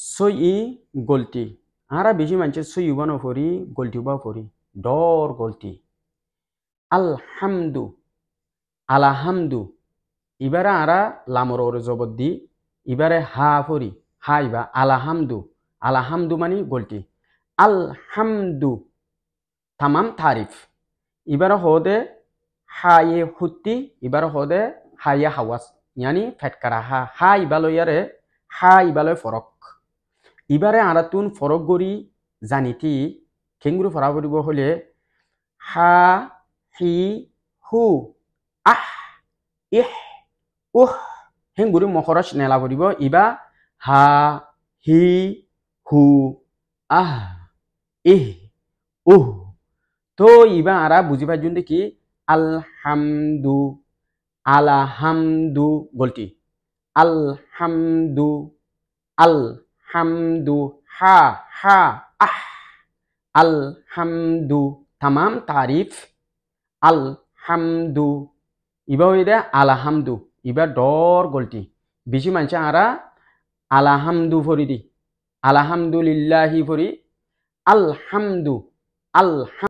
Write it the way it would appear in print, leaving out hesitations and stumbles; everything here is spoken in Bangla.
সই ই গলতি আরা বেশি মানছে সই উবানো ফরি গলতি উবা ফরি ডর গলতি আলহামদু আলাহামদু ইবারে আরা লামর ওরে জবর দি ইবারে হা ফরি হা ইবা আলাহামদু আলাহামদু মানে গলতি আলহামদু তামাম তারিফ ইবারে হদে হায়ে হুত্তি ইবারে হদে হায়ে হাওয়াস ইয়ানি ফেটকারা হা ইবালয় ইয়ারে হা ইবালয় ফরক ইবারে আরাতুন ফরক গরি জানিতি কেঙ্গুরু ফরা পড়িব হলে হা হি হু আহ ইহ উহ হেঙ্গুরি মখরচ নেলা পড়িব ইবা হা হি হু আহ ইহ উহ তো ইবা আরা বুঝি পাইছুন দেখি আলহামদু আলাহামদু গলতি আলহামদু আলহামদু হা হা আহ আলহামদু তামাম তারিফ আলহামদু ইবা হইদে আলাহামদু ইবা ডর গলতি বেশি মানছে আরা আলাহামদু ফরি দি আলহামদুলিল্লাহি ফরি আলহামদু আলহাম